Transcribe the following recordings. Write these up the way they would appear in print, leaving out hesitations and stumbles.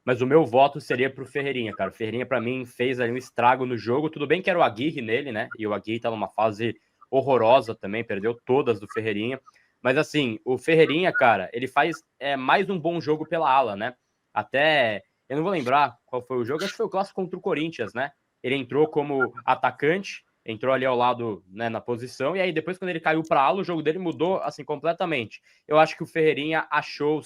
mas o meu voto seria pro Ferreirinha, cara. O Ferreirinha, para mim, fez ali um estrago no jogo. Tudo bem que era o Aguirre nele, né? E o Aguirre tá numa fase horrorosa também, perdeu todas do Ferreirinha. Mas assim, o Ferreirinha, cara, ele faz mais um bom jogo pela ala, né? Até, eu não vou lembrar qual foi o jogo, acho que foi o clássico contra o Corinthians, né? Ele entrou como atacante, entrou ali ao lado, né, na posição, e aí depois quando ele caiu para ala, o jogo dele mudou assim completamente. Eu acho que o Ferreirinha achou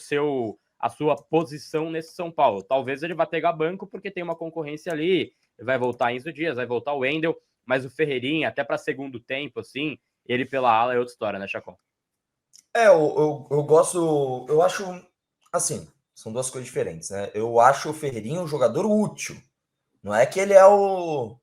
a sua posição nesse São Paulo. Talvez ele vá pegar banco porque tem uma concorrência ali, vai voltar Enzo Dias, vai voltar o Wendel, mas o Ferreirinha, até para segundo tempo, assim, ele pela ala é outra história, né, Chacon? Eu gosto, eu acho, assim, são duas coisas diferentes, né? Eu acho o Ferreirinha um jogador útil. Não é que ele é o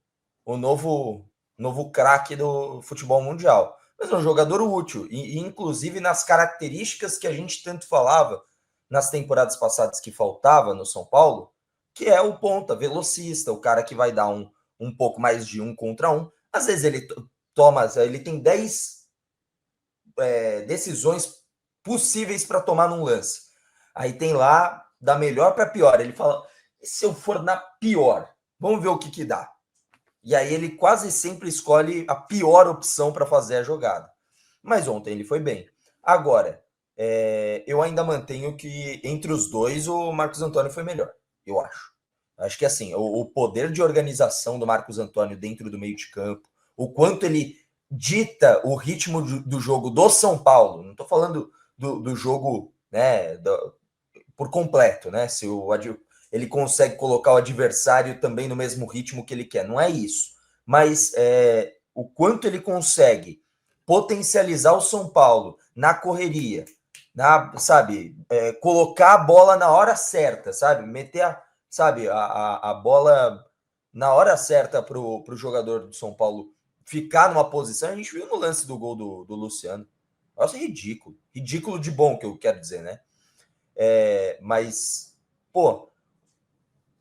novo craque do futebol mundial, mas é um jogador útil. E inclusive nas características que a gente tanto falava nas temporadas passadas que faltava no São Paulo, que é o ponta, velocista, o cara que vai dar um pouco mais de 1 contra 1. Às vezes ele tem 10 decisões possíveis para tomar num lance. Aí tem lá, da melhor para pior. Ele fala, e se eu for na pior? Vamos ver o que dá. E aí ele quase sempre escolhe a pior opção para fazer a jogada. Mas ontem ele foi bem. Agora, eu ainda mantenho que entre os dois o Marcos Antônio foi melhor, eu acho. Acho que assim, o poder de organização do Marcos Antônio dentro do meio de campo, o quanto ele dita o ritmo do jogo do São Paulo, não estou falando do jogo, né, por completo, né? Se ele consegue colocar o adversário também no mesmo ritmo que ele quer, não é isso. Mas o quanto ele consegue potencializar o São Paulo na correria, sabe, colocar a bola na hora certa, sabe, meter a bola na hora certa para o jogador do São Paulo ficar numa posição. A gente viu no lance do gol do Luciano. Nossa, ridículo. Ridículo de bom, que eu quero dizer, né? Mas, pô,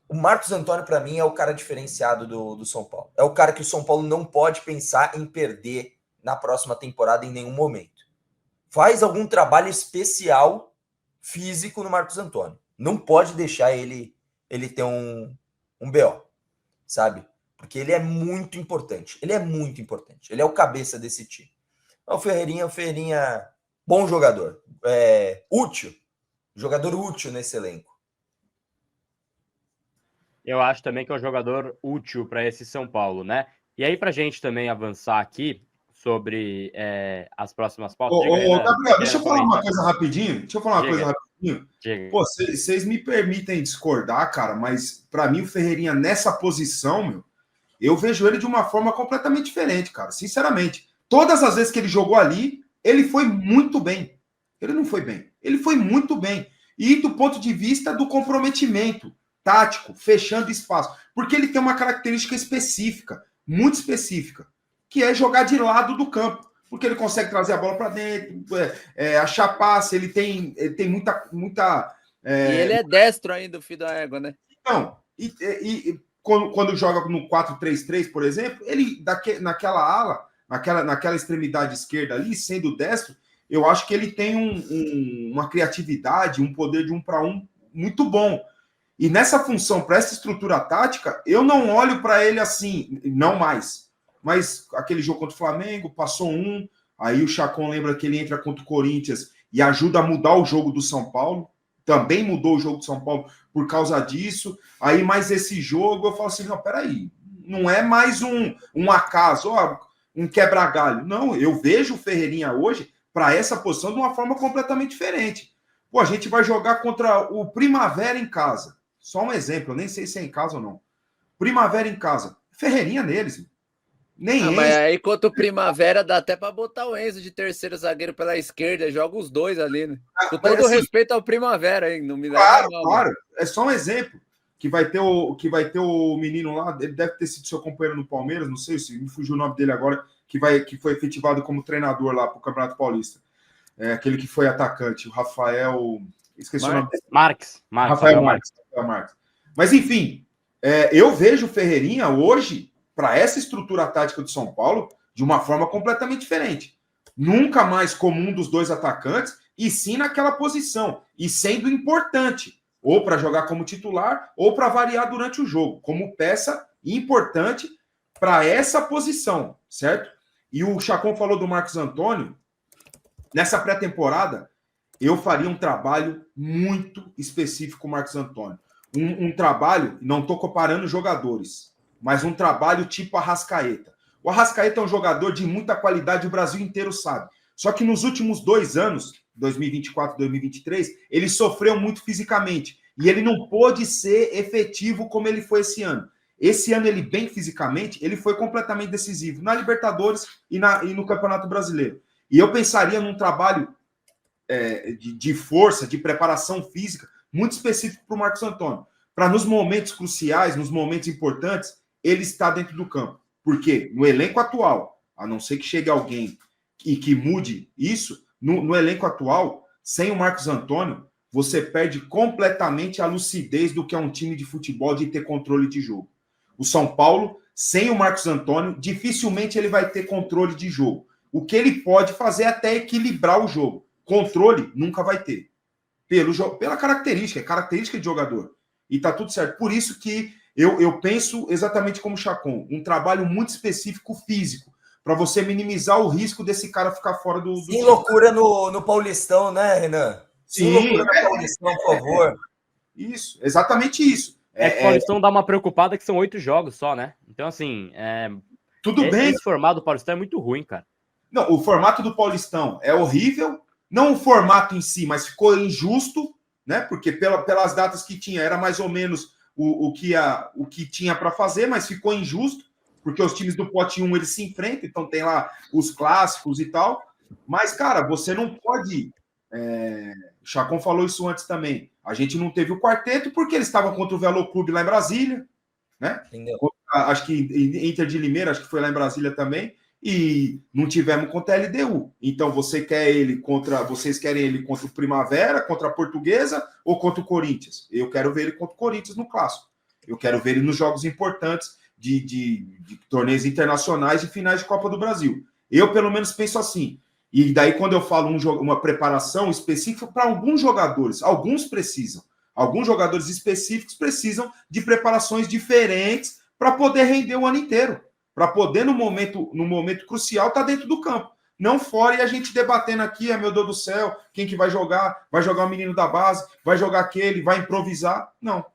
o Marcos Antônio, para mim, é o cara diferenciado do São Paulo. É o cara que o São Paulo não pode pensar em perder na próxima temporada em nenhum momento. Faz algum trabalho especial físico no Marcos Antônio. Não pode deixar ele ter um BO, sabe? Porque ele é muito importante. Ele é muito importante. Ele é o cabeça desse time. O Ferreirinha, bom jogador. Útil. Jogador útil nesse elenco. Eu acho também que é um jogador útil para esse São Paulo, né? E aí, para a gente também avançar aqui sobre as próximas pautas. Gabriel, deixa eu falar uma coisa rapidinho. Diga. Pô, vocês me permitem discordar, cara, mas para mim o Ferreirinha nessa posição, meu, eu vejo ele de uma forma completamente diferente, cara. Sinceramente. Todas as vezes que ele jogou ali, ele foi muito bem. Ele não foi bem. Ele foi muito bem. E do ponto de vista do comprometimento tático, fechando espaço. Porque ele tem uma característica específica, muito específica, que é jogar de lado do campo. Porque ele consegue trazer a bola para dentro, achar passe, ele tem muita... E ele é destro ainda, o filho da égua, né? Então, quando joga no 4-3-3, por exemplo, ele naquela ala, naquela extremidade esquerda ali, sendo destro, eu acho que ele tem uma criatividade, um poder de 1 para 1 muito bom. E nessa função, para essa estrutura tática, eu não olho para ele assim, não mais. Mas aquele jogo contra o Flamengo, passou aí o Chacon lembra que ele entra contra o Corinthians e ajuda a mudar o jogo do São Paulo. Também mudou o jogo do São Paulo por causa disso. Aí, mais esse jogo, eu falo assim, não, peraí, não é mais um acaso, um quebra-galho. Não, eu vejo o Ferreirinha hoje para essa posição de uma forma completamente diferente. Pô, a gente vai jogar contra o Primavera em casa. Só um exemplo, eu nem sei se é em casa ou não. Primavera em casa. Ferreirinha neles. Nem mas aí, contra o Primavera, dá até para botar o Enzo de terceiro zagueiro pela esquerda. Joga os dois ali, né? Com todo assim, respeito ao Primavera, hein? Não me leva claro, mal. Claro. É só um exemplo. Que vai ter o menino lá, ele deve ter sido seu companheiro no Palmeiras, não sei se me fugiu o nome dele agora, que foi efetivado como treinador lá para o Campeonato Paulista. Aquele que foi atacante, o Rafael... Esqueci o nome dele. Rafael Marques. Mas, enfim, eu vejo o Ferreirinha hoje, para essa estrutura tática do São Paulo, de uma forma completamente diferente. Nunca mais como um dos dois atacantes, e sim naquela posição, e sendo importante. ou para jogar como titular, ou para variar durante o jogo, como peça importante para essa posição, certo? E o Chacon falou do Marcos Antônio. Nessa pré-temporada, eu faria um trabalho muito específico com o Marcos Antônio. Um trabalho, não estou comparando jogadores, mas um trabalho tipo Arrascaeta. O Arrascaeta é um jogador de muita qualidade, o Brasil inteiro sabe. Só que nos últimos 2 anos, 2024 e 2023, ele sofreu muito fisicamente. E ele não pôde ser efetivo como ele foi esse ano. Esse ano, ele bem fisicamente, ele foi completamente decisivo na Libertadores e no Campeonato Brasileiro. E eu pensaria num trabalho de força, de preparação física, muito específico para o Marcos Antônio. Para nos momentos cruciais, nos momentos importantes, ele está dentro do campo. Porque no elenco atual, a não ser que chegue alguém e que mude isso, no elenco atual, sem o Marcos Antônio, você perde completamente a lucidez do que é um time de futebol de ter controle de jogo. O São Paulo, sem o Marcos Antônio, dificilmente ele vai ter controle de jogo. O que ele pode fazer é até equilibrar o jogo. Controle nunca vai ter. Pela característica, é característica de jogador. E tá tudo certo. Por isso que eu penso exatamente como o Chacon, um trabalho muito específico físico, para você minimizar o risco desse cara ficar fora do Sem loucura no Paulistão, né, Renan? Sem loucura no Paulistão, por favor. Isso, exatamente isso. Que o Paulistão dá uma preocupada que são 8 jogos só, né? Então, assim, tudo bem. Esse formato do Paulistão é muito ruim, cara. Não, o formato do Paulistão é horrível. Não o formato em si, mas ficou injusto, né? Porque pelas datas que tinha, era mais ou menos o que tinha para fazer, mas ficou injusto, porque os times do pote 1 eles se enfrentam, então tem lá os clássicos e tal. Mas, cara, você não pode. O Chacon falou isso antes também. A gente não teve o quarteto porque eles estavam contra o Velo Clube lá em Brasília, né? Entendeu? Acho que Inter de Limeira, acho que foi lá em Brasília também. E não tivemos contra a LDU. Então vocês querem ele contra o Primavera, contra a Portuguesa ou contra o Corinthians? Eu quero ver ele contra o Corinthians no clássico. Eu quero ver ele nos jogos importantes de torneios internacionais e finais de Copa do Brasil. Eu, pelo menos, penso assim. E daí, quando eu falo uma preparação específica para alguns jogadores, alguns jogadores específicos precisam de preparações diferentes para poder render o ano inteiro. Para poder, no momento crucial, estar dentro do campo. Não fora e a gente debatendo aqui, meu Deus do céu, quem que vai jogar? Vai jogar o menino da base? Vai jogar aquele? Vai improvisar? Não.